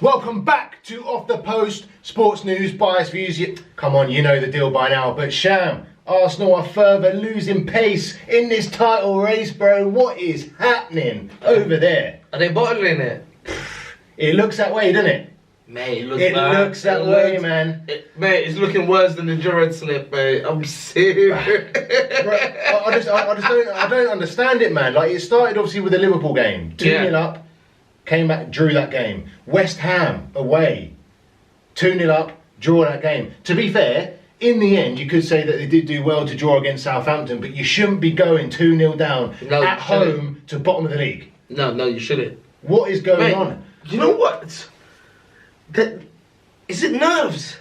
Welcome back to Off the Post, sports news, bias views. Come on, you know the deal by now. But Sham, Arsenal are further losing pace in this title race, bro. What is happening over there? Are they bottling it? It looks that way, doesn't it? Mate, It looks that way, man. Mate, it's looking worse than the Gerrard slip, mate. I'm serious. Bro, I don't understand it, man. Like, it started obviously with the Liverpool game, 2-0 up. Came back, drew that game. West Ham away, 2-0 up, draw that game. To be fair, in the end, you could say that they did do well to draw against Southampton, but you shouldn't be going 2-0 down at home to bottom of the league. No, you shouldn't. What is going on? You know what? Is it nerves?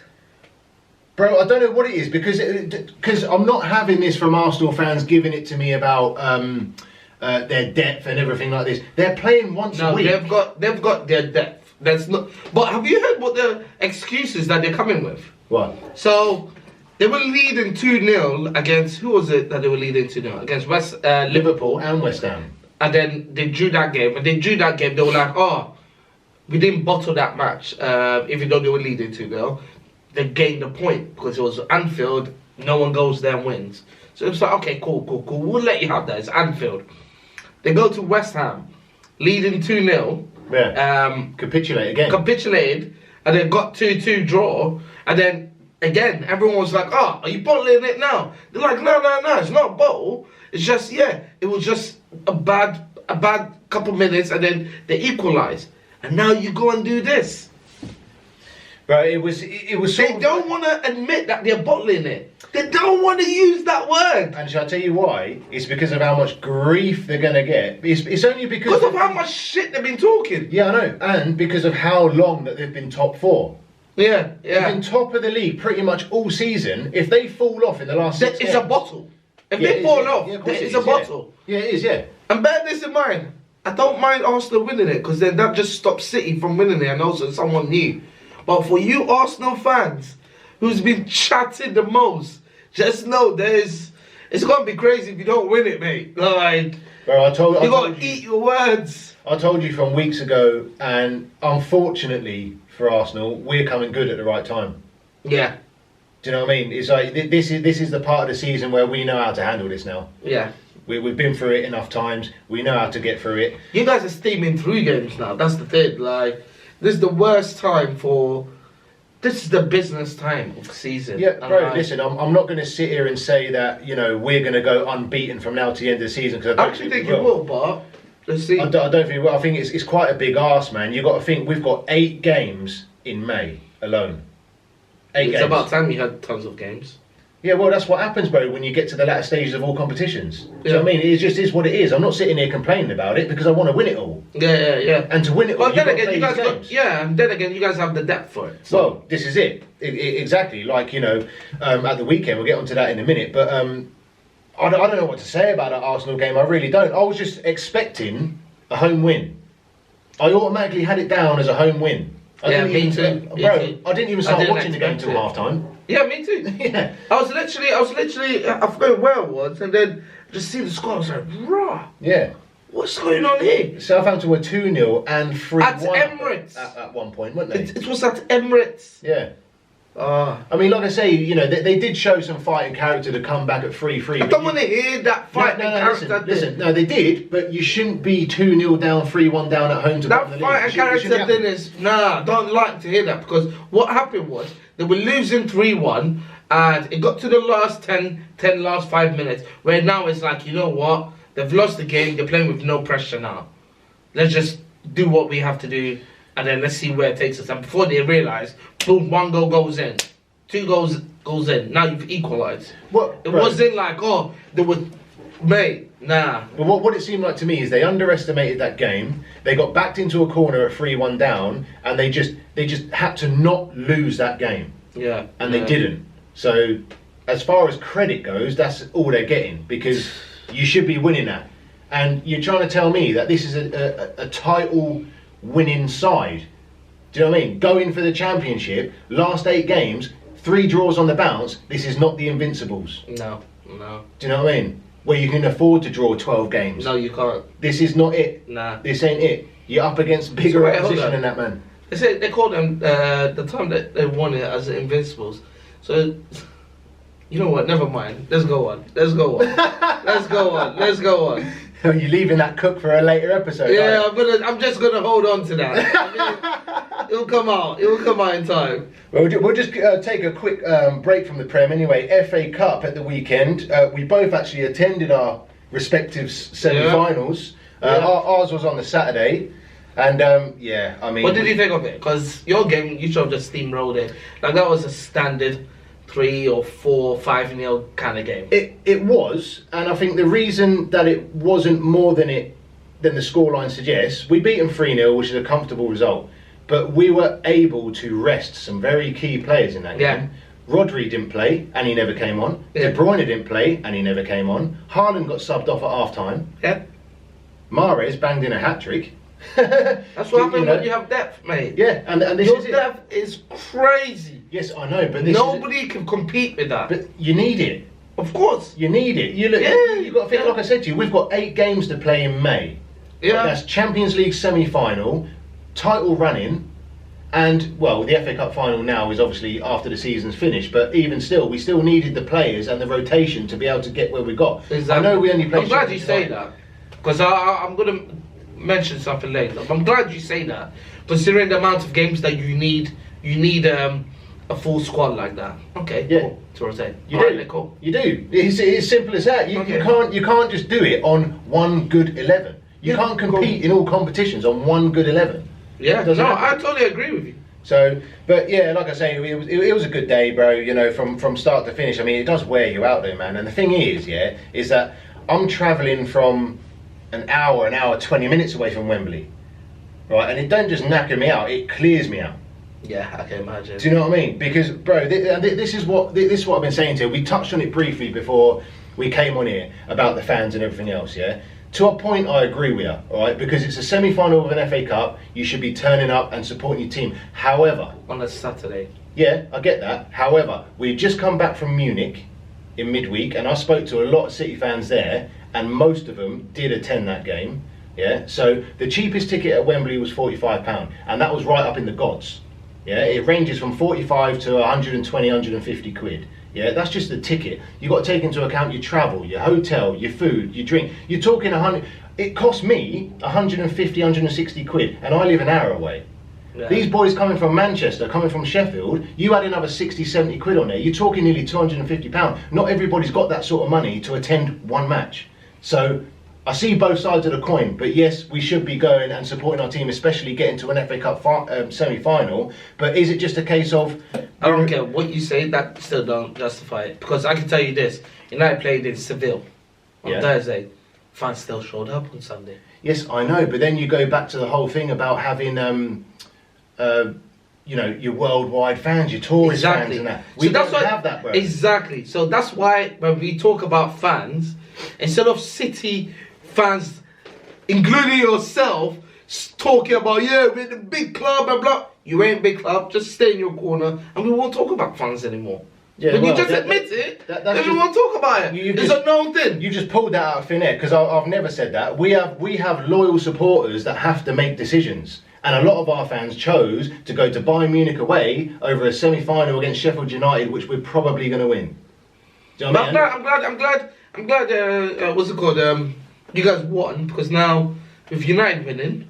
Bro, I don't know what it is, because I'm not having this from Arsenal fans giving it to me about their depth and everything like this. They're playing once a week. No, they've got their depth. That's not. But have you heard what the excuses that they're coming with? What? So they were leading 2-0 against, who was it that they were leading 2-0 against? Liverpool and West Ham. And then they drew that game. And they drew that game. They were like, oh, we didn't bottle that match. Even though they were leading 2-0, they gained a point because it was Anfield. No one goes there and wins. So it's like, okay, cool. We'll let you have that. It's Anfield. They go to West Ham, leading 2-0. Yeah. Capitulated, and then got 2-2 draw. And then, again, everyone was like, oh, are you bottling it now? They're like, no, it's not a bottle. It's just, it was just a bad couple minutes, and then they equalised. And now you go and do this. Right, it was. They don't want to admit that they're bottling it. They don't want to use that word. And shall I tell you why? It's because of how much grief they're going to get. It's only because of how much shit they've been talking. Yeah, I know. And because of how long that they've been top four. Yeah. They've been top of the league pretty much all season. If they fall off in the last 6 games... It's a bottle. If they fall off, it's a bottle. Yeah, it is, yeah. And bear this in mind, I don't mind Arsenal winning it, because then that just stops City from winning it and also someone new. But for you Arsenal fans, who's been chatting the most, just know it's gonna be crazy if you don't win it, mate. Like, bro, you gotta eat your words. I told you from weeks ago, and unfortunately for Arsenal, we're coming good at the right time. Yeah. Do you know what I mean? It's like this is the part of the season where we know how to handle this now. Yeah. We've been through it enough times. We know how to get through it. You guys are steaming through games now. That's the thing. Like, this is the worst time for. This is the business time of the season. Yeah, bro. Listen, I'm not going to sit here and say that we're going to go unbeaten from now to the end of the season. Because I actually think you will, but let's see. I don't think we will. I think it's quite a big ask, man. You got to think we've got 8 games in May alone. 8 games. It's about time you had tons of games. Yeah, well, that's what happens, bro, when you get to the latter stages of all competitions. Do you know what I mean? It just is what it is. I'm not sitting here complaining about it because I want to win it all. Yeah. And to win it all, and then again, you guys have the depth for it. So. Well, this is it. Exactly. Like, at the weekend, we'll get onto that in a minute. But I don't know what to say about that Arsenal game. I really don't. I was just expecting a home win. I automatically had it down as a home win. Me too. I didn't even start watching the game until half time. Yeah, me too. Yeah. I was literally, I forgot where it was, and then just see the score, I was like, rah. Yeah. What's going on here? Southampton were 2-0 and 3-1 at Emirates. At one point, weren't they? It was at Emirates. Yeah. I mean, like I say, they did show some fighting character to come back at 3-3. I don't want to hear that fighting character. Listen, no, they did, but you shouldn't be 2-0 down, 3-1 down at home to that the fighting character thing is, I don't like to hear that, because what happened was they were losing 3-1, and it got to the last 5 minutes, where now it's like, you know what, they've lost the game, they're playing with no pressure now. Let's just do what we have to do, and then let's see where it takes us. And before they realise, boom, 1 goal goes in, 2 goes in. Now you've equalised. It wasn't like, they were, mate, nah. Well, what it seemed like to me is they underestimated that game. They got backed into a corner at 3-1 down, and they just had to not lose that game. Yeah. And they didn't. So, as far as credit goes, that's all they're getting, because you should be winning that. And you're trying to tell me that this is a title winning side. Do you know what I mean? Going for the championship, last 8 games, 3 draws on the bounce. This is not the Invincibles. No. Do you know what I mean? Where you can afford to draw 12 games. No, you can't. This is not it. Nah. This ain't it. You're up against bigger opposition than that, man. They called them the time that they won it as the Invincibles. So, you know what? Never mind. Let's go on. Let's go on. Are you leaving that cook for a later episode? Yeah, I'm just gonna hold on to that. I mean, it'll come out in time. Well, we'll just take a quick break from the Prem anyway. FA Cup at the weekend. We both actually attended our respective semi-finals. Ours was on the Saturday. And I mean, what did you think of it? Because your game, you should have just steamrolled it. Like that was a standard 3 or 4, 5-0 kind of game. It was, and I think the reason that it wasn't more than the scoreline suggests, we beat them 3-0, which is a comfortable result. But we were able to rest some very key players in that game. Rodri didn't play, and he never came on. De Bruyne didn't play, and he never came on. Haaland got subbed off at half-time. Yeah. Mahrez banged in a hat-trick. That's what happens when you have depth, mate. Yeah, and this your is depth is crazy. Yes, I know, but nobody can compete with that. But you need it. Of course. You need it. You've got to think, like I said to you, we've got 8 games to play in May. Yeah. That's Champions League semi-final, title running, and, well, the FA Cup final now is obviously after the season's finished, but even still, we still needed the players and the rotation to be able to get where we got. Exactly. I know we only played... I'm glad you say that, because I'm going to mention something later. I'm glad you say that, considering the amount of games that you need a full squad like that. Okay, yeah. Cool. That's what I'm saying. You do. Cool. You do. It's simple as that. You can't just do it on one good 11. You can't compete in all competitions on one good 11. Yeah, I totally agree with you. So, but yeah, like I say, it was a good day, bro. You know, from start to finish. I mean, it does wear you out, though, man. And the thing is that I'm travelling from an hour 20 minutes away from Wembley, right? And it don't just knacker me out; it clears me out. Yeah, I can imagine. Do you know what I mean? Because, bro, this is what I've been saying to you. We touched on it briefly before we came on here about the fans and everything else. Yeah. To a point, I agree with you, all right? Because it's a semi-final of an FA Cup, you should be turning up and supporting your team. However... On a Saturday. Yeah, I get that. However, we've just come back from Munich in midweek, and I spoke to a lot of City fans there, and most of them did attend that game, yeah? So the cheapest ticket at Wembley was £45, and that was right up in the gods, yeah? It ranges from 45 to 120, 150 quid. Yeah, that's just the ticket. You've got to take into account your travel, your hotel, your food, your drink. You're talking 100. It cost me 150, 160 quid, and I live an hour away. Yeah. These boys coming from Manchester, coming from Sheffield, you add another 60, 70 quid on there. You're talking nearly £250. Not everybody's got that sort of money to attend one match. So I see both sides of the coin, but yes, we should be going and supporting our team, especially getting to an FA Cup semi-final. But is it just a case of... I don't care what you say, that still don't justify it. Because I can tell you this, United played in Seville on Thursday. Fans still showed up on Sunday. Yes, I know, but then you go back to the whole thing about having... your worldwide fans, your tourist fans and that. We don't have that, bro. Exactly. So that's why when we talk about fans, instead of City fans, including yourself, talking about, we're the big club and blah. You ain't big club, just stay in your corner and we won't talk about fans anymore. Yeah, when you just admit it, then we won't talk about it. It's a known thing. You just pulled that out of thin air, because I've never said that. We have loyal supporters that have to make decisions. And a lot of our fans chose to go to Bayern Munich away over a semi-final against Sheffield United, which we're probably going to win. Do you know what I mean? I'm glad. What's it called? You guys won, because now with United winning,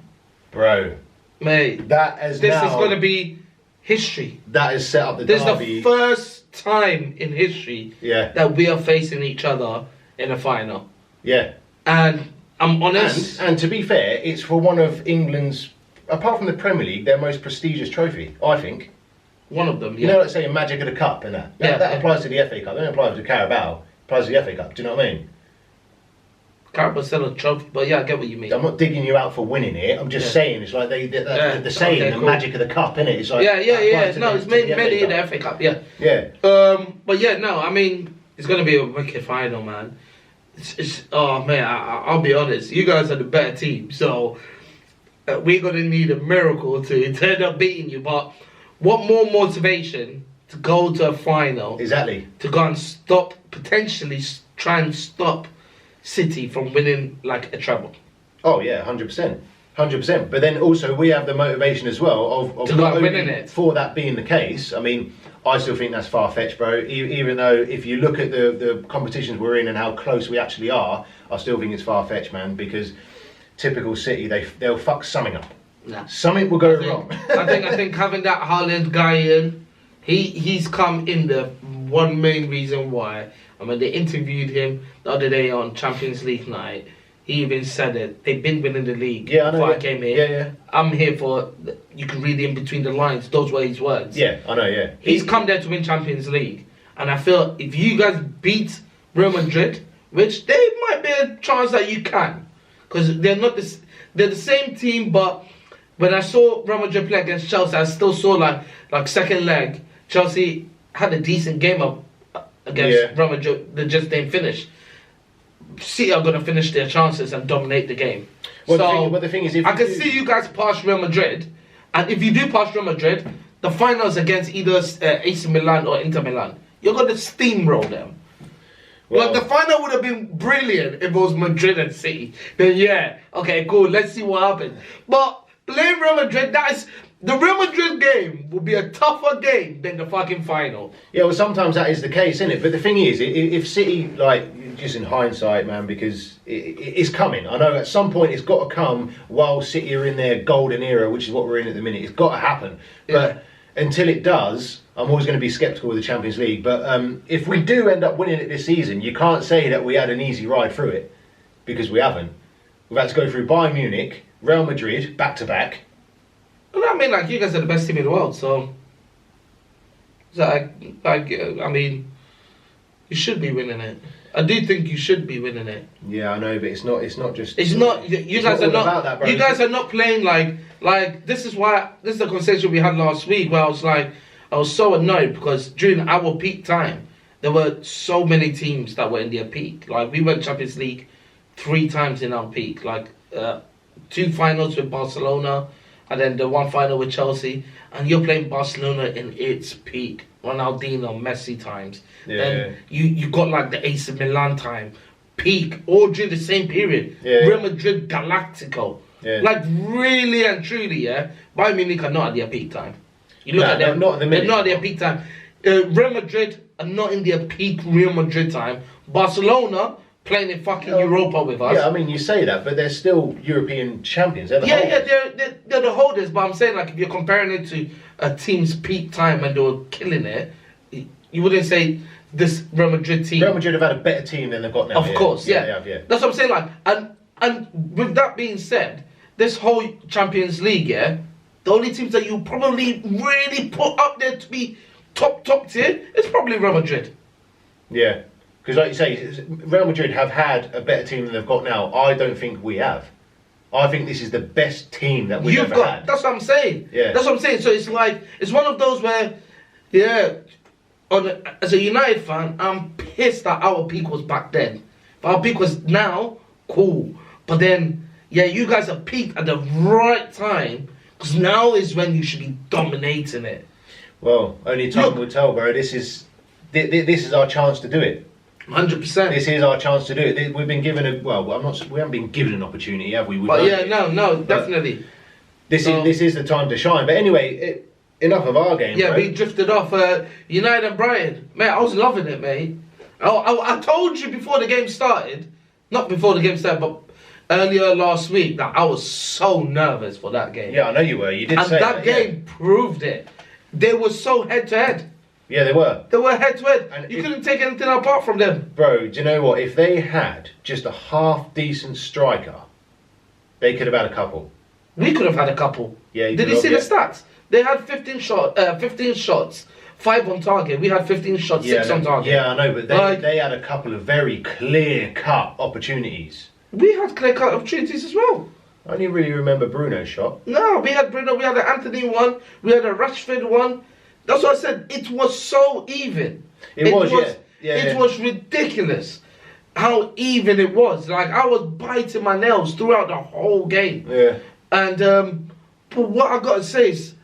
bro, mate, this is going to be history. That has set up the derby. derby. This is the first time in history that we are facing each other in a final. Yeah, and I'm honest. And to be fair, it's for one of England's, apart from the Premier League, their most prestigious trophy, I think. One of them, yeah. You know, like saying Magic of the Cup and that. That applies to the FA Cup. It don't apply to the Carabao. It applies to the FA Cup. Do you know what I mean? Carabao's still a trophy, but yeah, I get what you mean. I'm not digging you out for winning it. I'm just saying, it's like the saying, the magic of the cup, innit? It's like No, it's mainly in the FA Cup, yeah. Yeah. But yeah, no, I mean, it's gonna be a wicked final, man. Oh man, I'll be honest. You guys are the better team, so we're gonna need a miracle to end up beating you. But what more motivation to go to a final? Exactly. To go and potentially try and stop City from winning like a treble. Oh yeah, 100%. 100%. But then also we have the motivation as well of not only winning it. for that being the case. I mean, I still think that's far-fetched, bro. Even though if you look at the competitions we're in and how close we actually are, I still think it's far-fetched, man. Because typical City, they'll fuck something up. Nah. Something will go wrong. I think having that Haaland guy in, he's come in the one main reason why. I mean, they interviewed him the other day on Champions League night. He even said it. They've been winning the league Yeah, I know. before I came here. Yeah. I'm here for. You can read in between the lines. Those were his words. Yeah, I know. Yeah. He's come there to win Champions League, and I feel if you guys beat Real Madrid, which they might be a chance that you can, because they're not this. They're the same team, but when I saw Real Madrid play against Chelsea, I still saw like second leg. Chelsea had a decent game up against Real Madrid. They just didn't finish. City are going to finish their chances and dominate the game. Well, the thing is, if I can see you guys pass Real Madrid, and if you do pass Real Madrid, the finals against either AC Milan or Inter Milan, you're going to steamroll them. Well, Like the final would have been brilliant if it was Madrid and City. Then yeah, okay, cool. Let's see what happens. But playing Real Madrid, the Real Madrid game will be a tougher game than the fucking final. Yeah, well, sometimes that is the case, isn't it? But the thing is, if City, like, just in hindsight, man, because it's coming. I know at some point it's got to come while City are in their golden era, which is what we're in at the minute. It's got to happen. But until it does, I'm always going to be sceptical with the Champions League. But if we do end up winning it this season, you can't say that we had an easy ride through it, because we haven't. We've had to go through Bayern Munich, Real Madrid, back-to-back. Well, I mean, like, you guys are the best team in the world, so I mean, you should be winning it. I do think you should be winning it. Yeah, I know, but it's not just. It's not. You guys are not. That, you guys are not playing like. This is the conversation we had last week, where I was so annoyed because during our peak time, there were so many teams that were in their peak. Like, we went Champions League 3 times in our peak. Like 2 finals with Barcelona, and then the 1 final with Chelsea, and you're playing Barcelona in its peak, Ronaldinho, Messi times. Then you got like the AC Milan time, peak, all during the same period. Real Madrid, Galactico. Like, really and truly, Bayern Munich are not at their peak time. You look at them, they're not at their peak time. Real Madrid are not in their peak Real Madrid time. Barcelona playing in fucking Europa with us. Yeah, I mean, you say that, but they're still European champions. They're the holders. They're the holders, but I'm saying, like, if you're comparing it to a team's peak time and they were killing it, you wouldn't say this Real Madrid team. Real Madrid have had a better team than they've got now. Of course, They have, That's what I'm saying, like, and with that being said, this whole Champions League, the only teams that you probably really put up there to be top tier is probably Real Madrid. Yeah. Because, like you say, Real Madrid have had a better team than they've got now. I don't think we have. I think this is the best team that we've ever had. That's what I'm saying. Yeah. That's what I'm saying. So it's like, it's one of those where, as a United fan, I'm pissed that our peak was back then. But our peak was now, cool. But then, you guys are peaked at the right time, because now is when you should be dominating it. Well, only time will tell, bro. This is our chance to do it. 100%. This is our chance to do it. We've been given we haven't been given an opportunity, have we? Definitely. This is the time to shine. But anyway, enough of our game. Yeah, bro. we drifted off United and Brighton. Mate, I was loving it, mate. I told you before the game started, not before the game started, but earlier last week, that I was so nervous for that game. Yeah, I know you were. You did say that. And that game proved it. They were so head to head. Yeah, they were. They were head to head. And you couldn't take anything apart from them. Bro, do you know what? If they had just a half decent striker, they could have had a couple. We could have had a couple. Yeah. Did you see the stats? They had 15 shots, 5 on target. We had 15 shots, 6 on target. Yeah, I know, but they had a couple of very clear-cut opportunities. We had clear-cut opportunities as well. I only really remember Bruno's shot. No, we had Bruno, we had an Anthony one, we had a Rashford one. That's what I said. It was so even. It was ridiculous how even it was. Like, I was biting my nails throughout the whole game. Yeah. And but what I gotta say is,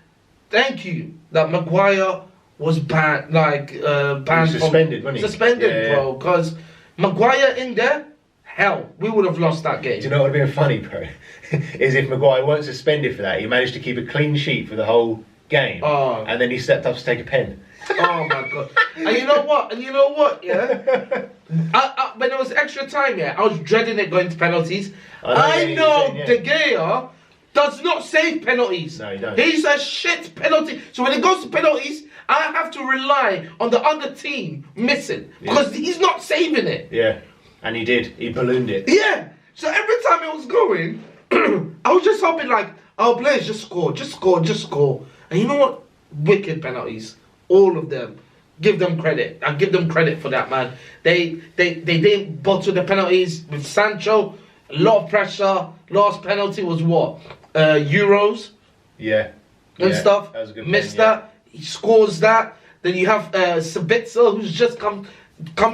thank you that Maguire was banned. Like banned, suspended, wasn't he? Suspended, bro. Because Maguire in there hell, we would have lost that game. Do you know what would have been funny, bro? Is if Maguire weren't suspended for that, he managed to keep a clean sheet for the whole game, and then he stepped up to take a pen. Oh my god! And you know what? Yeah. When there was extra time, yeah, I was dreading it going to penalties. I know De Gea does not save penalties. No, he don't. He's a shit penalty. So when it goes to penalties, I have to rely on the other team missing because he's not saving it. Yeah, and he did. He ballooned it. Yeah. So every time it was going, I was just hoping like, oh, players just score. And you know what? Wicked penalties. All of them. Give them credit. I give them credit for that, man. They didn't bottle the penalties with Sancho. A lot of pressure. Last penalty was what? Euros. Yeah. And stuff. That was a good Missed pen, that. He scores that. Then you have Sabitzer, who's just come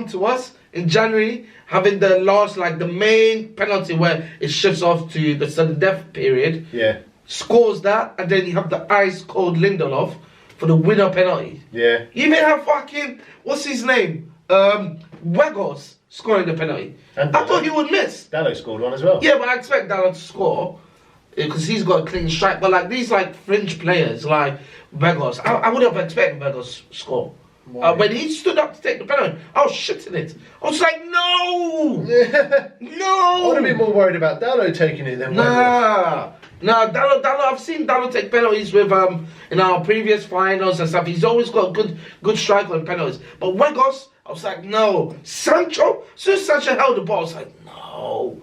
to us in January, having the last, like the main penalty where it shifts off to the sudden death period. Yeah. Scores that, and then you have the ice cold Lindelof for the winner penalty. Yeah. You even have fucking, what's his name? Wegos scoring the penalty. And I thought he would miss. Dalot scored one as well. Yeah, but I expect Dalot to score because he's got a clean strike. But like these like fringe players like Wegos, I would have expected Wegos to score. When he stood up to take the penalty, I was shitting it. I was like, no! I would have been more worried about Dalot taking it than Wegos. Nah, Dalot, I've seen Dalot take penalties with in our previous finals and stuff. He's always got a good strike on penalties. But Wegos, I was like, no. Sancho, as soon as Sancho held the ball, I was like, no.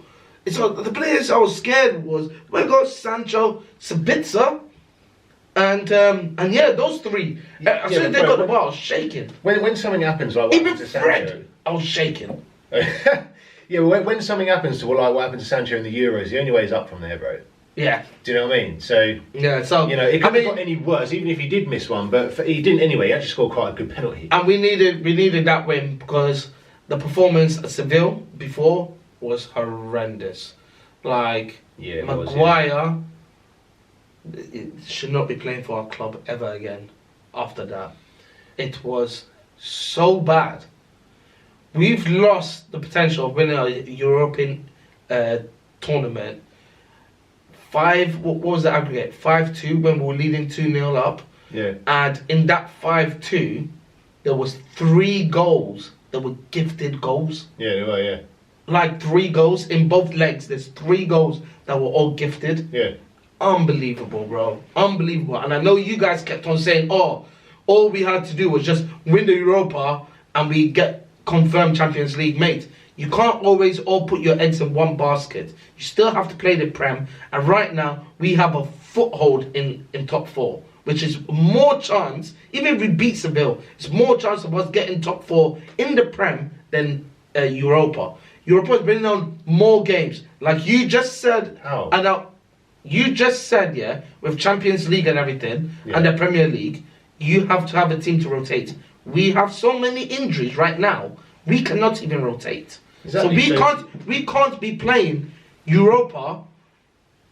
So the players I was scared was Wegos, Sancho, Sabitzer, and yeah, those three. As soon as they got the ball, I was shaking. When something happens like what Even happened to Fred, Sancho, I was shaking. yeah, but when something happens to what happened to Sancho in the Euros, the only way is up from there, bro. Yeah. Do you know what I mean? So yeah, so you know it couldn't have got any worse, even if he did miss one. But he didn't anyway. He actually scored quite a good penalty. And we needed that win because the performance at Seville before was horrendous. Like Maguire it should not be playing for our club ever again. After that, it was so bad. We've lost the potential of winning a European tournament. What was the aggregate? 5-2 when we were leading 2-0 up. Yeah. And in that 5-2, there was 3 goals that were gifted goals. Yeah, they were, yeah. Like 3 goals in both legs. There's 3 goals that were all gifted. Yeah. Unbelievable, bro. Unbelievable. And I know you guys kept on saying, oh, all we had to do was just win the Europa and we get confirmed Champions League, mate. You can't always all put your eggs in one basket. You still have to play the Prem. And right now, we have a foothold in top 4, which is more chance, even if we beat Seville, it's more chance of us getting top 4 in the Prem than Europa. Europa is bringing on more games. Like you just said. How? And now, you just said, yeah, with Champions League and everything, and the Premier League, you have to have a team to rotate. We have so many injuries right now, we cannot even rotate. Exactly. So we can't be playing Europa,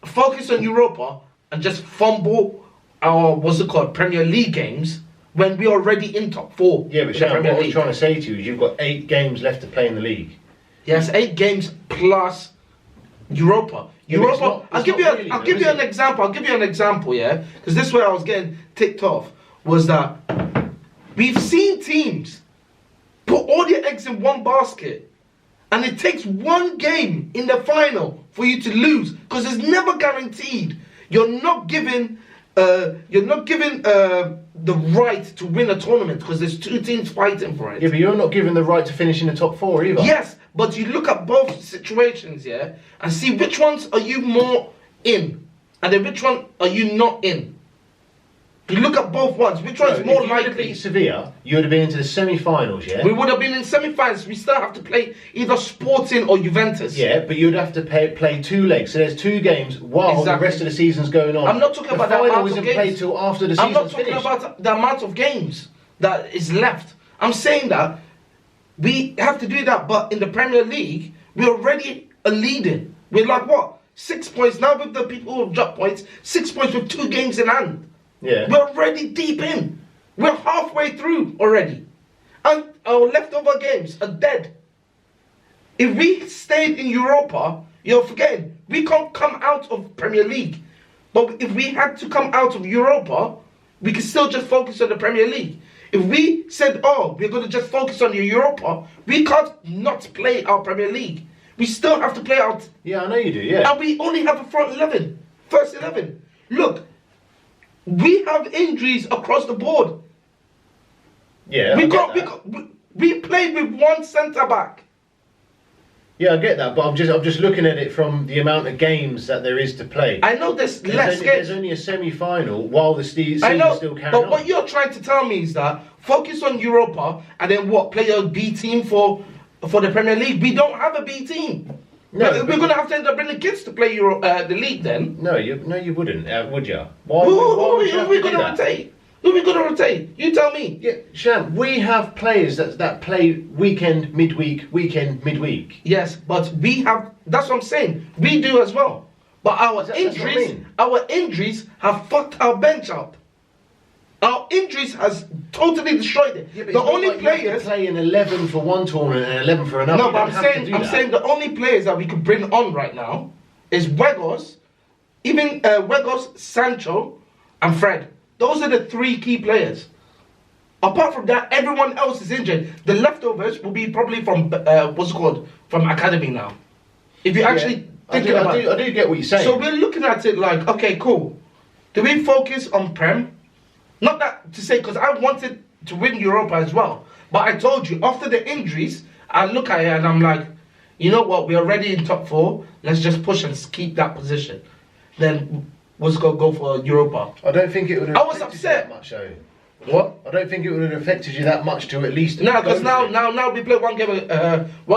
focus on Europa, and just fumble our Premier League games when we're already in top 4. Yeah, but Shan, what I was trying to say to you is you've got 8 games left to play in the league. Yes, 8 games plus Europa. Yeah, I'll give you an example, yeah? Because this is where I was getting ticked off, was that we've seen teams put all their eggs in one basket, and it takes 1 game in the final for you to lose, because it's never guaranteed. You're not given the right to win a tournament because there's 2 teams fighting for it. Yeah, but you're not given the right to finish in the top 4 either. Yes, but you look at both situations, yeah, and see which ones are you more in, and then which one are you not in. You look at both ones. Which one's more likely? If you would have beat Sevilla, you would have been into the semi-finals, yeah? We would have been in semi-finals. We still have to play either Sporting or Juventus. Yeah, but you'd have to play 2 legs. So there's 2 games while the rest of the season's going on. I'm not talking about the amount of games. The final isn't played till after the season's finished. I'm not talking about the amount of games that is left. I'm saying that we have to do that, but in the Premier League, we're already leading. We're like, what? 6 points. Now with the people who have dropped points, 6 points with 2 games in hand. Yeah. We're already deep in. We're halfway through already. And our leftover games are dead. If we stayed in Europa, you're forgetting, we can't come out of Premier League. But if we had to come out of Europa, we can still just focus on the Premier League. If we said, oh, we're going to just focus on Europa, we can't not play our Premier League. We still have to play out. Yeah, I know you do, yeah. And we only have a first 11. Look, we have injuries across the board. Yeah, we played with one centre-back. Yeah, I get that, but I'm just looking at it from the amount of games that there is to play. I know less games. There's only a semi-final while the season still carrying on. But what you're trying to tell me is that focus on Europa and then what? Play a B team for the Premier League. We don't have a B team. No, we're going to have to end up bringing kids to play the league then. No, you wouldn't, would you? Who are we going to rotate? Who are we going to rotate? You tell me. Yeah, Sham, we have players that play weekend, midweek. Yes, but we have. That's what I'm saying. We do as well. But our injuries have fucked our bench up. Our injuries has totally destroyed it. Yeah, the only players you have to play an 11 for one tournament and 11 for another. No, but I'm saying the only players that we could bring on right now is Weghorst, even Weghorst, Sancho, and Fred. Those are the 3 key players. Apart from that, everyone else is injured. The leftovers will be probably from from academy now. If you actually think about it. I do get what you're saying. So we're looking at it like, okay, cool. Do we focus on Prem? Not that to say, because I wanted to win Europa as well. But I told you, after the injuries, I look at it and I'm like, you know what, we're already in top 4. Let's just push and keep that position. Then we'll go for Europa. I don't think it would have affected you that much, though. What? I don't think it would have affected you that much to at least... No, because now we play one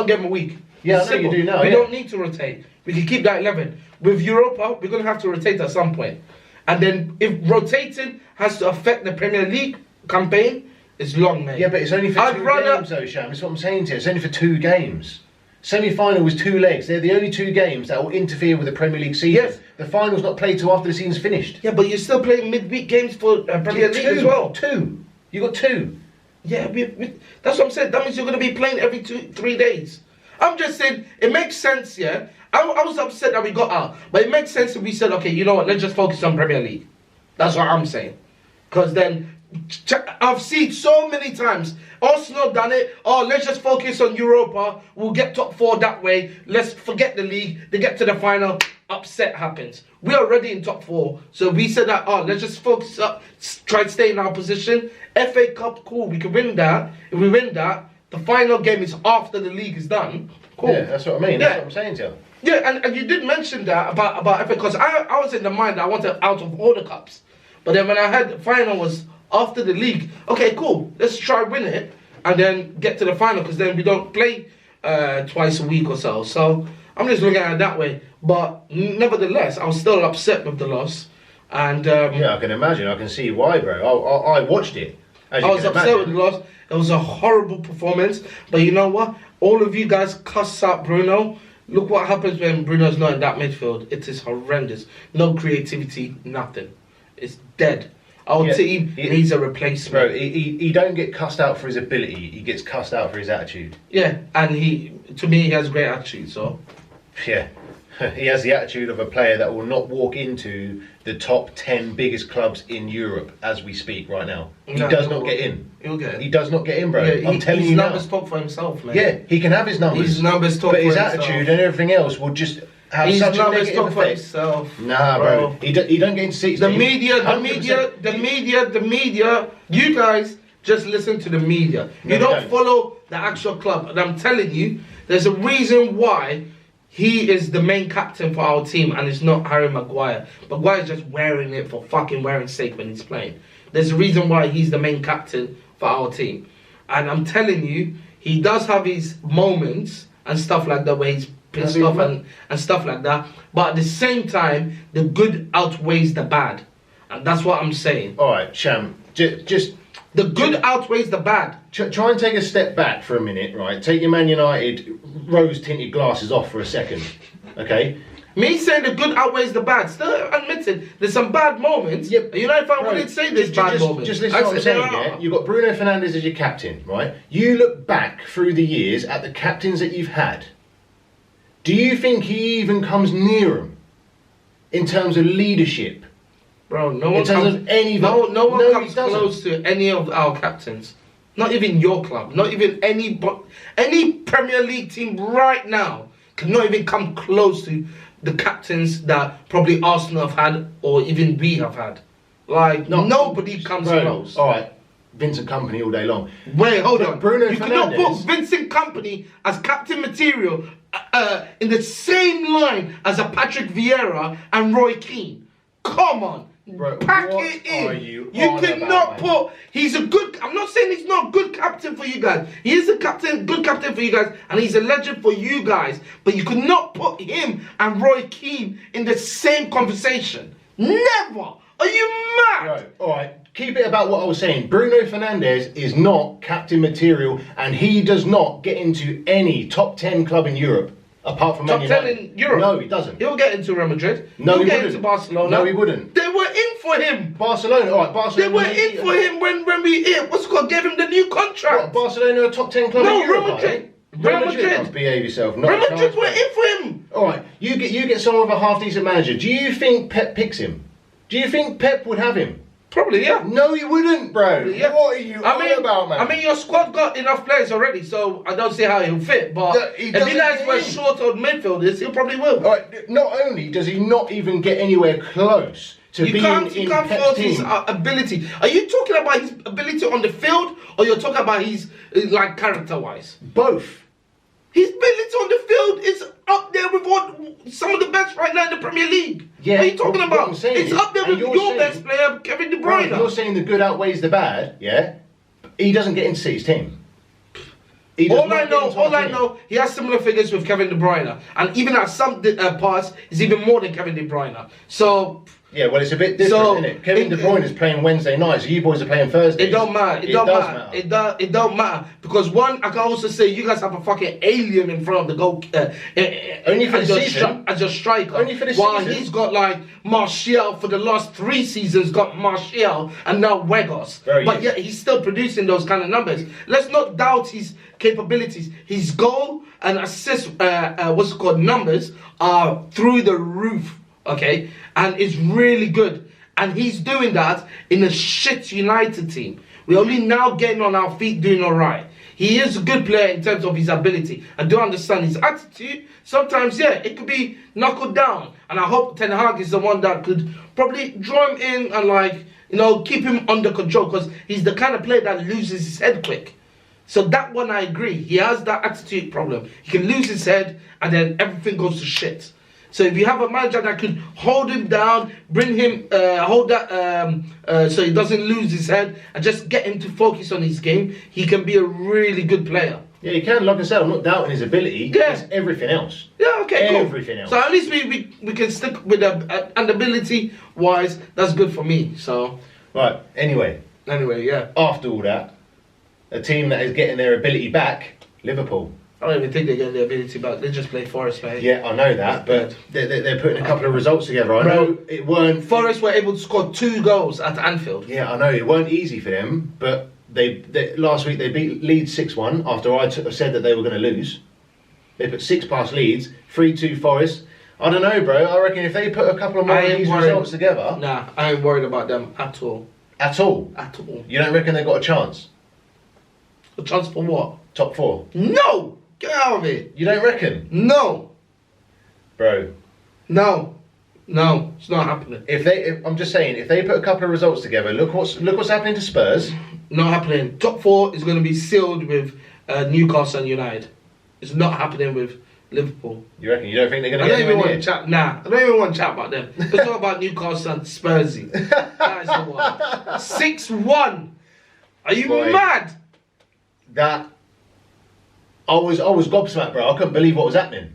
game a week. Yeah, I know you do now. We don't need to rotate. We can keep that 11. With Europa, we're going to have to rotate at some point. And then if rotating has to affect the Premier League campaign, it's long, mate. Yeah, but it's only for 2 games, though, Sham. That's what I'm saying to you. It's only for 2 games. Semi-final was 2 legs. They're the only 2 games that will interfere with the Premier League season. Yes. The final's not played till after the season's finished. Yeah, but you're still playing midweek games for Premier League as well. 2. You got 2. Yeah, that's what I'm saying. That means you're going to be playing every 3 days. I'm just saying, it makes sense, yeah? I was upset that we got out. But it makes sense if we said, okay, you know what, let's just focus on Premier League. That's what I'm saying. Because then, I've seen so many times, Arsenal done it, oh, let's just focus on Europa, we'll get top 4 that way, let's forget the league, they get to the final, upset happens. We're already in top 4, so we said that, oh, let's just focus up, try to stay in our position. FA Cup, cool, we can win that. If we win that, the final game is after the league is done. Cool. Yeah, that's what I mean, that's what I'm saying to you. Yeah, and you did mention that about FA, because I was in the mind that I wanted out of all the cups. But then when I heard the final was after the league, okay, cool, let's try win it and then get to the final, because then we don't play twice a week or so. So I'm just looking at it that way. But nevertheless, I was still upset with the loss. And yeah, I can imagine. I can see why, bro. I watched it. I was upset with the loss. It was a horrible performance. But you know what? All of you guys cuss out Bruno. Look what happens when Bruno's not in that midfield. It is horrendous. No creativity, nothing. It's dead. Our team needs a replacement. Bro, he don't get cussed out for his ability. He gets cussed out for his attitude. Yeah, and to me, he has great attitude, so... Yeah. He has the attitude of a player that will not walk into the top 10 biggest clubs in Europe as we speak right now. He does not get in. He'll get in. He does not get in, bro. Yeah, I'm telling you now. His numbers talk for himself, man. Yeah, he can have his numbers. His numbers talk for himself. But his attitude and everything else will just have such a negative effect. For himself. Nah, bro. He don't get into seats. The media. You guys just listen to the media. You don't follow the actual club. And I'm telling you, there's a reason why he is the main captain for our team and it's not Harry Maguire. Maguire's just wearing it for fucking wearing sake when he's playing. There's a reason why he's the main captain for our team. And I'm telling you, he does have his moments and stuff like that where he's pissed off and stuff like that. But at the same time, the good outweighs the bad. And that's what I'm saying. Alright, Sham, just... The good outweighs the bad. Try and take a step back for a minute, right? Take your Man United rose-tinted glasses off for a second, okay? Me saying the good outweighs the bad. Still admitted there's some bad moments. Yep. You know, if I wouldn't say there's bad moments. Just listen to what I'm saying, yeah? You've got Bruno Fernandes as your captain, right? You look back through the years at the captains that you've had, Do you think he even comes near him in terms of leadership? Bro, no one In terms comes, of any... no one No, he comes doesn't. close to any of our captains. Not even your club. Not even any Premier League team right now cannot even come close to the captains that probably Arsenal have had or even we have had. Like, nobody comes close. All right, Vincent Kompany all day long. Wait, hold on. Bruno you cannot Fernandes- put Vincent Kompany as captain material in the same line as a Patrick Vieira and Roy Keane. Come on. Bro, Pack what it in. are you on cannot about, man? put. He's a good. I'm not saying he's not a good captain for you guys. He is a good captain for you guys, and he's a legend for you guys. But you could not put him and Roy Keane in the same conversation. Never. Are you mad? Right, all right. Keep it about what I was saying. Bruno Fernandes is not captain material, and he does not get into any top 10 club in Europe. Apart from Top Man 10 United. in Europe? No, he doesn't. He'll get into Real Madrid. No, He'll he get wouldn't. into Barcelona. No, he wouldn't. They were in for him. Barcelona, all right, Barcelona. They were in for him when we what's it called, gave him the new contract. What, Barcelona a top 10 club No, in Europe? Real Madrid. Real Madrid. Oh, behave yourself. Not Real a Madrid chance, were mate. in for him. All right, you get someone with a half decent manager. Do you think Pep picks him? Do you think Pep would have him? Probably, yeah. No, he wouldn't, bro. Yeah. What are you on about, man? I mean, your squad got enough players already, so I don't see how he'll fit. But No, he if doesn't you guys get were in. short on midfielders, he'll probably will. All right, not only does he not even get anywhere close to You being can't in fault Pep's his team. ability. Are you talking about his ability on the field, or you're talking about his like character-wise? Both. His ability on the field is up there with some of the best right now in the Premier League. Yeah, what are you talking what about? I'm saying It's is- up there and with you're your saying- best player, Kevin De Bro, Bruyne. you're saying the good outweighs the bad, yeah? He doesn't get into City's team. He does All not I get know, into our team. he has similar figures with Kevin De Bruyne, and even at some parts, is even more than Kevin De Bruyne. So Yeah, well, it's a bit different, So, isn't it? Kevin De Bruyne is playing Wednesday nights, you boys are playing Thursdays. it don't matter. It don't does matter. It don't matter because one, I can also say you guys have a fucking alien in front of the goal. Only for as the your season. as your striker. Only for the While season. he's got like Martial for the last 3 seasons, got Martial and now Weghorst. Very But good. yet he's still producing those kind of numbers. Let's not doubt his capabilities. His goal and assist, what's it called, numbers are through the roof. Okay, and it's really good. And he's doing that in a shit United team. We're only now getting on our feet doing alright. He is a good player in terms of his ability. I do understand his attitude. Sometimes, yeah, it could be knuckled down. And I hope Ten Hag is the one that could probably draw him in and like, you know, keep him under control. Because he's the kind of player that loses his head quick. So that one I agree. He has that attitude problem. He can lose his head and then everything goes to shit. So if you have a manager that could hold him down, bring him, hold that, so he doesn't lose his head, and just get him to focus on his game, he can be a really good player. Yeah, he can. Like I said, I'm not doubting his ability. Yeah. It's everything else. Yeah, okay, cool. Everything else. So at least we can stick with the and ability-wise, that's good for me. So Right, anyway, yeah. after all that, a team that is getting their ability back, Liverpool. I don't even think they get the ability back. They just play Forest, mate. Yeah, I know that, but they're putting a couple of results together. I Bro, know it weren't... Forest were able to score 2 goals at Anfield. Yeah, I know it weren't easy for them, but they last week they beat Leeds 6-1 after I said that they were going to lose. They put 6 past Leeds, 3-2 Forest. I don't know, bro. I reckon if they put a couple of more of these results together... Nah, I ain't worried about them at all. At all? At all. You don't reckon they've got a chance? A chance for what? Top 4? No! Get out of it! You don't reckon? No! Bro. No. No, it's not happening. I'm just saying, if they put a couple of results together, look what's happening to Spurs. Not happening. Top 4 is going to be sealed with Newcastle and United. It's not happening with Liverpool. You reckon? You don't think they're going I to don't get even anywhere want near? to chat. Nah, I don't even want to chat about them. Let's talk about Newcastle and Spursy. That is the one. 6-1. Are you Boy. mad? That I was gobsmacked, bro. I couldn't believe what was happening.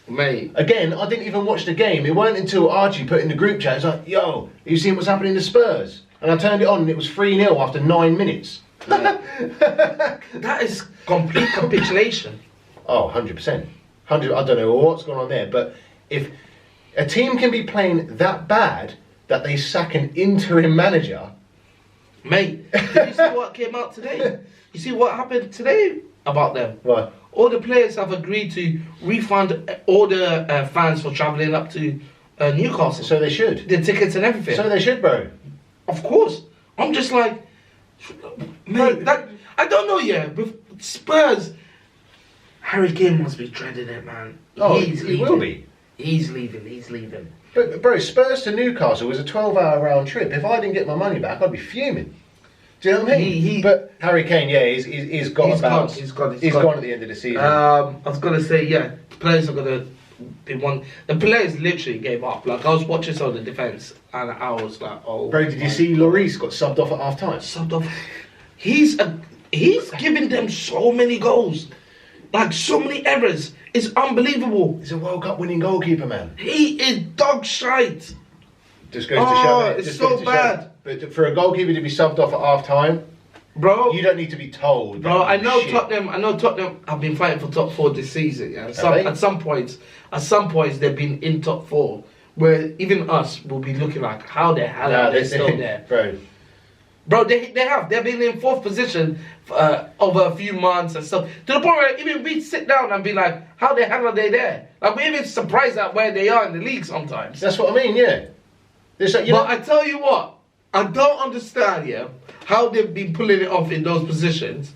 Mate. Again, I didn't even watch the game. It weren't until Archie put in the group chat, it's like, yo, you seen what's happening to Spurs? And I turned it on and it was 3-0 after 9 minutes. That is complete capitulation. Oh, 100%. I don't know what's going on there, but if a team can be playing that bad that they sack an interim manager... Mate, did you see what came out today? You see what happened today? about them. What? All the players have agreed to refund all the fans for travelling up to Newcastle. So they should. The tickets and everything. So they should, bro. Of course. I'm just like, mate, that, I don't know, yeah. With Spurs, Harry Kane must be dreading it, man. Oh, he will be. He's leaving. But, bro, Spurs to Newcastle was a 12-hour round trip. If I didn't get my money back, I'd be fuming. Do you know what I mean? But Harry Kane, yeah, he's gone He's gone at the end of the season. I was going to say, yeah, the players are going to be one. The players literally gave up. Like, I was watching some of the defence and I was like, oh. Bro, did you see Lloris got subbed off at half time? Subbed off. He's giving them so many goals. Like, so many errors. It's unbelievable. He's a World Cup winning goalkeeper, man. He is dog shite. Just goes to show it. It's so bad. But for a goalkeeper to be subbed off at half time, bro, you don't need to be told. Bro, I know Tottenham have been fighting for top 4 this season. Yeah? At some points, they've been in top 4, where even us will be looking like, how the hell are they still there, Bro, they have. They've been in 4th position over a few months and stuff. To the point where even we sit down and be like, how the hell are they there? Like, we're even surprised at where they are in the league sometimes. That's what I mean, yeah. But I tell you what, I don't understand, yeah, how they've been pulling it off in those positions,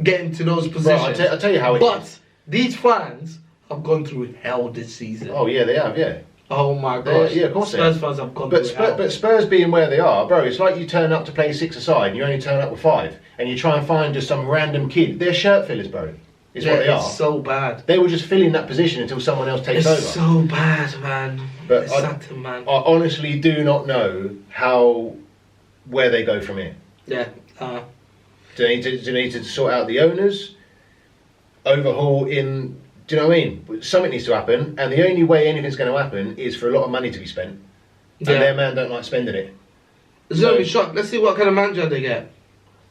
getting to those positions. Bro, I'll tell you how it is. But these fans have gone through hell this season. Oh, yeah, they have, yeah. Oh my gosh. Yeah, of course Spurs fans have gone through hell. But Spurs being where they are, bro, it's like you turn up to play 6-a-side and you only turn up with 5. And you try and find just some random kid. They're shirt fillers, bro. Is what they are. It's so bad. They will just fill in that position until someone else takes over. It's so bad, man. But it's sad, man. I honestly do not know where they go from here. Yeah. Do they need to sort out the owners? Overhaul in... Do you know what I mean? Something needs to happen, and the only way anything's going to happen is for a lot of money to be spent. Yeah. And their man don't like spending it. It's going to be shocked. Let's see what kind of manager they get.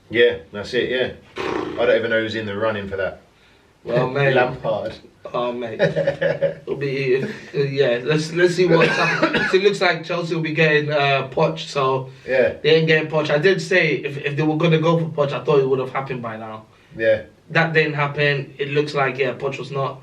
Yeah, that's it, yeah. I don't even know who's in the running for that. Well, mate. Lampard. Oh, mate. It'll be... yeah, let's see what's happening. So it looks like Chelsea will be getting Poch, so... Yeah. They ain't getting Poch. I did say if they were going to go for Poch, I thought it would have happened by now. Yeah. That didn't happen. It looks like, yeah, Poch was not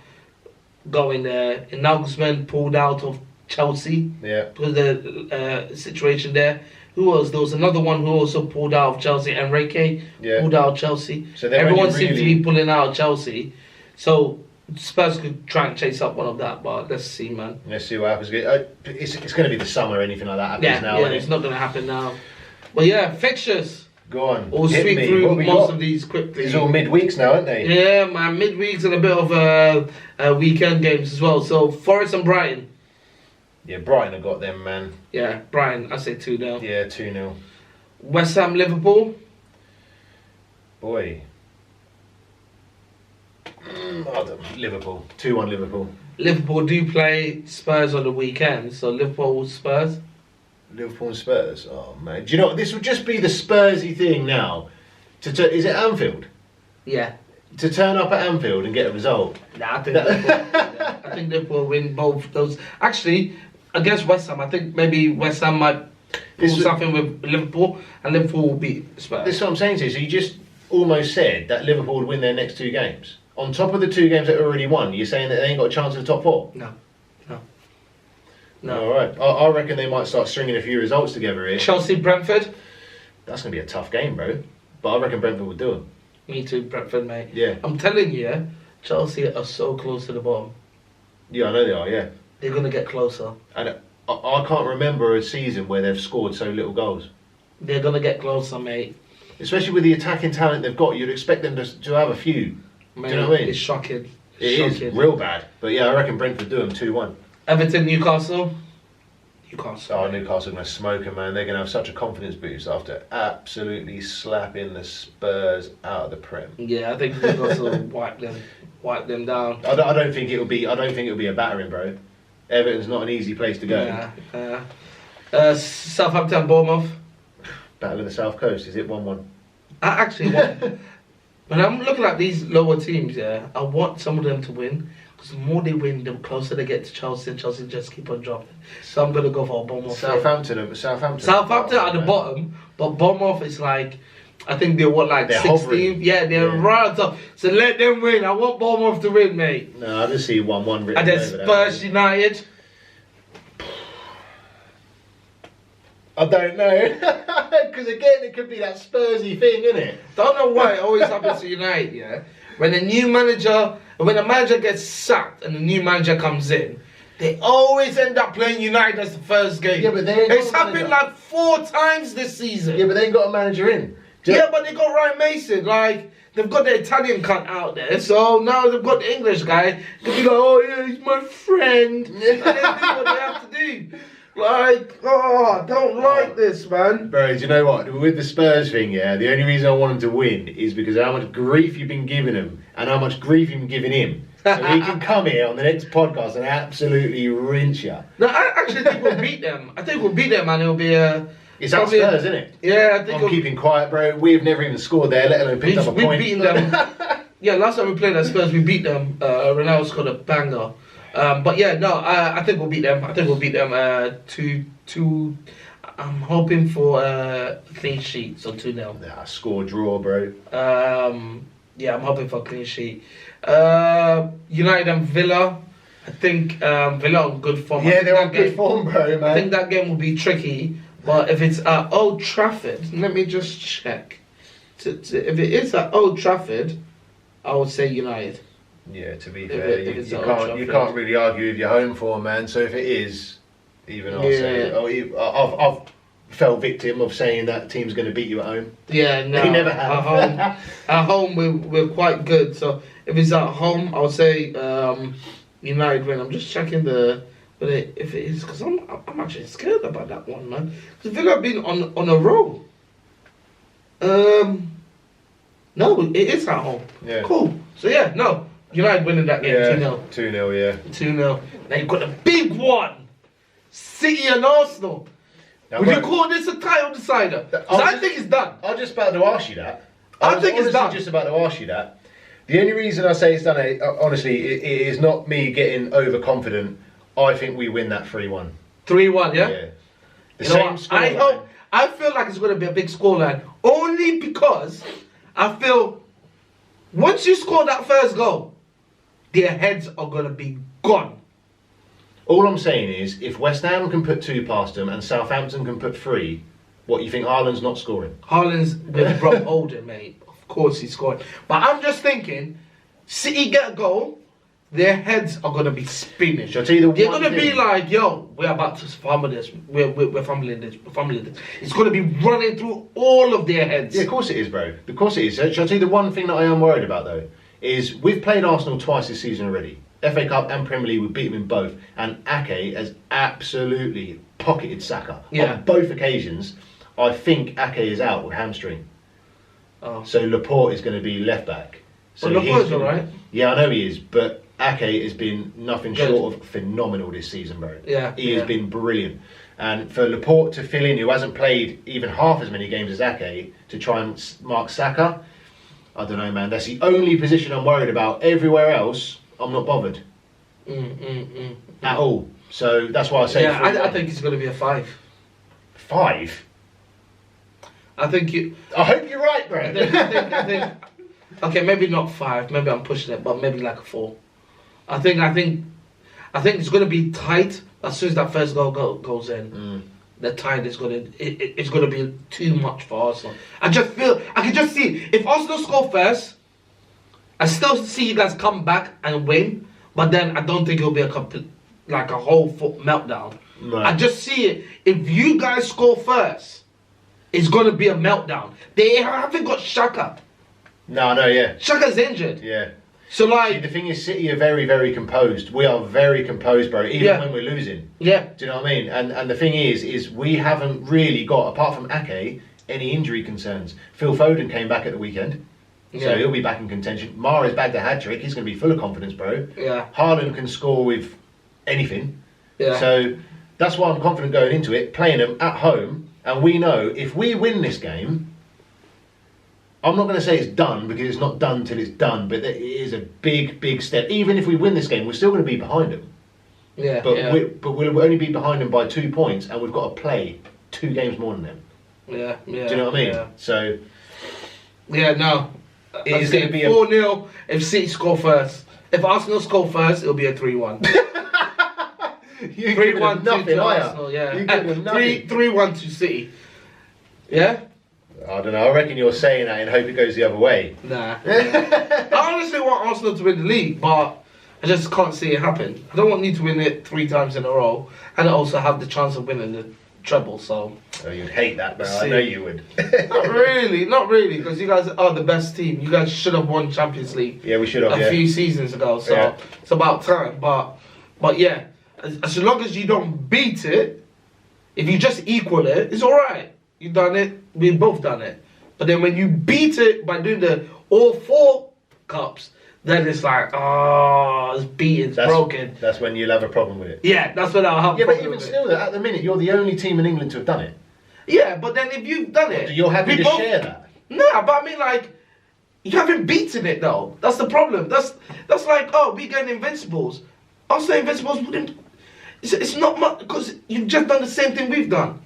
going there. Nagelsmann pulled out of Chelsea. Yeah. Because of the situation there. Who else? There was another one who also pulled out of Chelsea. Enrique pulled out of Chelsea. So everyone seems to be pulling out of Chelsea. So Spurs could try and chase up one of that, but let's see, man. Let's see what happens. It's going to be the summer or anything like that happens now. Yeah, it's not going to happen now. But yeah, fixtures. Go on. We'll sweep through most of these quickly. These are all midweeks now, aren't they? Yeah, man, midweeks and a bit of weekend games as well. So Forest and Brighton. Yeah, Brighton have got them, man. Yeah, Brighton, I say 2-0. Yeah, 2-0. West Ham, Liverpool. Boy. Liverpool. 2-1 Liverpool. Liverpool do play Spurs on the weekend, so Liverpool Spurs. Liverpool and Spurs. Oh man, do you know what? This would just be the Spursy thing now. Is it Anfield? Yeah. To turn up at Anfield and get a result. Nah, I think Liverpool win both those. Actually, against West Ham, I think maybe West Ham might pull something with Liverpool, and Liverpool will beat Spurs. This is what I'm saying to you. So you just almost said that Liverpool would win their next 2 games. On top of the 2 games that already won, you're saying that they ain't got a chance of the top 4? No. All right. I reckon they might start stringing a few results together here. Chelsea, Brentford. That's going to be a tough game, bro. But I reckon Brentford will do it. Me too, Brentford, mate. Yeah. I'm telling you, Chelsea are so close to the bottom. Yeah, I know they are, yeah. They're going to get closer. And I can't remember a season where they've scored so little goals. They're going to get closer, mate. Especially with the attacking talent they've got, you'd expect them to have a few. Mate, do you know what I mean? It's shocking. It is real bad. But yeah, I reckon Brentford do them 2-1. Everton, Newcastle. Newcastle. Oh, Newcastle are going to smoke them, man. They're going to have such a confidence boost after absolutely slapping the Spurs out of the Prem. Yeah, I think Newcastle will wipe them down. I don't think it'll be a battering, bro. Everton's not an easy place to go. Yeah. Southampton, Bournemouth. Battle of the South Coast. Is it 1-1? I actually want. When I'm looking at these lower teams, yeah, I want some of them to win. Because the more they win, the closer they get to Chelsea, and Chelsea just keep on dropping. So I'm going to go for Bournemouth. Southampton at the bottom, but Bournemouth is like, I think they're like They're 16th. hovering. Yeah, they're right on top. So let them win. I want Bournemouth to win, mate. No, I just see 1-1 written And then over Spurs that. United. I don't know. Because again, it could be that Spursy thing, innit? Don't know why it always happens to United, yeah? When a manager gets sacked and a new manager comes in, they always end up playing United as the first game. Yeah, but they ain't got It's a manager. happened like 4 times this season. Yeah, but they ain't got a manager in. Yeah, but they got Ryan Mason. Like, they've got the Italian cunt out there, so now they've got the English guy. They'll be like, oh yeah, he's my friend. And they do what they have to do. Like, oh, I don't like this, man. Bro, do you know what? With the Spurs thing, yeah, the only reason I want them to win is because of how much grief you've been giving them and how much grief you've been giving him. So he can come here on the next podcast and absolutely rinse you. No, I actually think we'll beat them. I think we'll beat them, and it'll be a... It's at Spurs, isn't it? Yeah, I think I'm keeping quiet, bro. We've never even scored there, let alone picked up a we've point. beaten them. Yeah, last time we played at Spurs, we beat them. Ronaldo scored a banger. But yeah, no, I think we'll beat them. I think we'll beat them 2-2. I'm hoping for a clean sheet, so 2-0. Nah, score draw, bro. Yeah, I'm hoping for a clean sheet. United and Villa. I think Villa on good form. Yeah, they're on good form, bro, man. I think that game will be tricky. But if it's at Old Trafford, let me just check. If it is at Old Trafford, I would say United. Yeah, to be If fair, it- if it's you at can't Old you Trafford. can't really argue with your home form, man. So if it is, even I'll say, Yeah. I've fell victim of saying that team's going to beat you at home. Yeah, no. They never have. At home, we're quite good. So if it's at home, I would say United win. I'm just checking but if it is, because I'm actually scared about that one, man. Because Villa have been on a roll. No, it is at home. Yeah. Cool. So yeah, no. United winning that game, 2-0. 2-0, yeah. 2-0. Now you've got a big one. City and Arsenal. Now, Would you bro, call this a title decider? 'Cause I think it's done. I was just about to ask you that. I was think it's honestly done. just about to ask you that. The only reason I say it's done, honestly, it is not me getting overconfident. I think we win that 3-1. 3-1, yeah? The You know same what? scoreline. I feel like it's going to be a big scoreline. Only because I feel once you score that first goal, their heads are going to be gone. All I'm saying is, if West Ham can put 2 past them and Southampton can put 3, what, you think Haaland's not scoring? Haaland's with Rob Holden, mate. Of course he's scoring. But I'm just thinking, City get a goal, their heads are going to be spinning. Shall I tell you the They're one going to be thing? like, yo, we're about to fumble this. We're fumbling this. We're fumbling this. It's going to be running through all of their heads. Yeah, of course it is, bro. Of course it is. Shall I tell you the one thing that I am worried about, though? Is we've played Arsenal twice this season already. FA Cup and Premier League, we beat them in both. And Ake has absolutely pocketed Saka. Yeah. On both occasions, I think Ake is out with hamstring. Oh. So Laporte is going to be left back. So Well, Laporte's he's all right. Yeah, I know he is. But Ake has been nothing Good. short of phenomenal this season, bro. Yeah, He yeah. has been brilliant. And for Laporte to fill in, who hasn't played even half as many games as Ake, to try and mark Saka, I don't know, man. That's the only position I'm worried about. Everywhere else, I'm not bothered at all. So that's why I say Yeah, 3-1. I think it's going to be a 5. 5. I think you. I hope you're right, bro. I think. Okay, maybe not 5. Maybe I'm pushing it, but maybe like a 4. I think it's going to be tight as soon as that first goal goes in. The tide is going to it's going to be too much for Arsenal. I can just see if Arsenal score first, I still see you guys come back and win, but then I don't think it'll be a whole foot meltdown. Right. I just see it. If you guys score first, it's going to be a meltdown. They haven't got Xhaka. No, yeah. Xhaka's injured. Yeah. So See, like, the thing is, City are very, very composed. We are very composed, bro, even when we're losing. yeah. Do you know what I mean? And the thing is we haven't really got, apart from Ake, any injury concerns. Phil Foden came back at the weekend, so Yeah. he'll be back in contention. Mahrez bagged a hat-trick. He's going to be full of confidence, bro. Yeah. Haaland can score with anything. Yeah. So that's why I'm confident going into it, playing them at home. And we know if we win this game, I'm not going to say it's done because it's not done till it's done, but it is a big, big step. Even if we win this game, we're still going to be behind them. Yeah. But yeah. we'll only be behind them by 2 points, and we've got to play 2 games more than them. Yeah. Do you know what I mean? Yeah. So Yeah, no. It's going to be 4-0 if City score first. If Arsenal score first, it'll be a 3-1. You 3-1 nothing, to are Arsenal, yeah. You give them nothing. 3-1 to City. Yeah? I don't know. I reckon you're saying that and hope it goes the other way. Nah. I honestly want Arsenal to win the league, but I just can't see it happen. I don't want you to win it 3 times in a row and also have the chance of winning the treble, so... Oh, you'd hate that, bro. I know you would. Not really, because you guys are the best team. You guys should have won Champions League. Yeah, we should have, a few seasons ago, so it's about time. But yeah, as long as you don't beat it, if you just equal it, it's alright. You've done it, we've both done it. But then when you beat it by doing all 4 cups, then it's like, it's beaten, it's broken. That's when you'll have a problem with it. Yeah, that's when I'll have a problem. Yeah, but even still, at the minute, you're the only team in England to have done it. Yeah, but then if you've done it... You're happy to share that? Nah, but I mean, like, you haven't beaten it, though. That's the problem. That's like, we get Invincibles. Also, Invincibles wouldn't... It's not much, because you've just done the same thing we've done.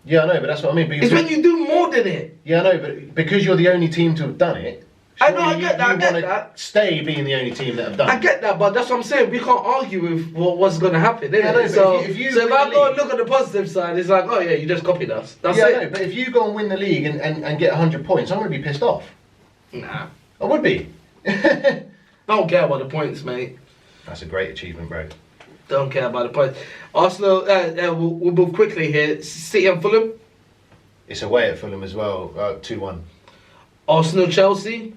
Yeah, I know, but that's what I mean. But it's when you do more than it. Yeah, I know, but because you're the only team to have done it... I know, I get that. Stay being the only team that have done it. I get that, but that's what I'm saying. We can't argue with what's going to happen, innit? Yeah, no, so if I go and look at the positive side, it's like, you just copied us. That's it. No, but if you go and win the league and get 100 points, I'm going to be pissed off. Nah. I would be. Don't care about the points, mate. That's a great achievement, bro. Don't care about the points. Arsenal, we'll move quickly here. City and Fulham. It's away at Fulham as well, 2-1. Arsenal, Chelsea.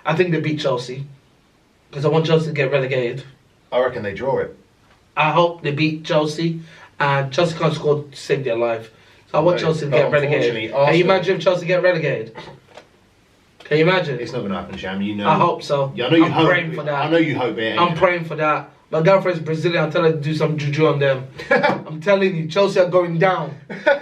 I think they beat Chelsea. Because I want Chelsea to get relegated. I reckon they draw it. I hope they beat Chelsea. And Chelsea can't score to save their life. So I want Chelsea to get relegated. Can you imagine if Chelsea get relegated? Can you imagine? It's not going to happen, Sham. You know. I hope so. Yeah, I know you I'm praying for that. I know you hope it. I'm praying for that. My girlfriend's Brazilian. I'll tell her to do some juju on them. I'm telling you, Chelsea are going down.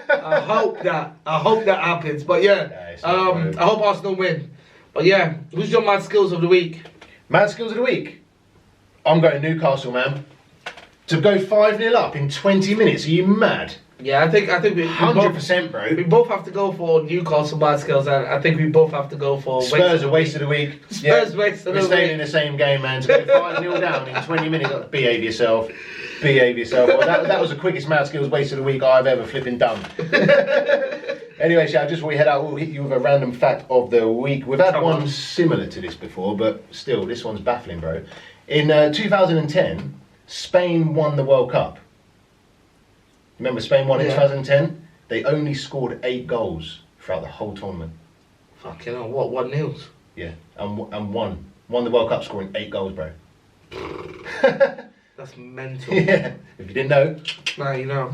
I hope that happens. But yeah, I hope Arsenal win. But yeah, who's your mad skills of the week? Mad skills of the week? I'm going Newcastle, man. To go 5-0 up in 20 minutes. Are you mad? Yeah, I think we 100%, bro. We both have to go for Newcastle mad skills, and I think we both have to go for Spurs a waste of the week. Spurs waste of the week. We're staying in the same game, man. To go 5-0 down in 20 minutes. Behave yourself. Behave yourself. Well, that was the quickest mad skills waste of the week I've ever flipping done. Anyway, Shah, just before we head out, we'll hit you with a random fact of the week. We've had one similar to this before, but still, this one's baffling, bro. In 2010, Spain won the World Cup. Remember Spain won in 2010? They only scored 8 goals throughout the whole tournament. Fucking hell, what, 1-0? Yeah, and won the World Cup scoring 8 goals, bro. That's mental. Yeah, if you didn't know. Now you know.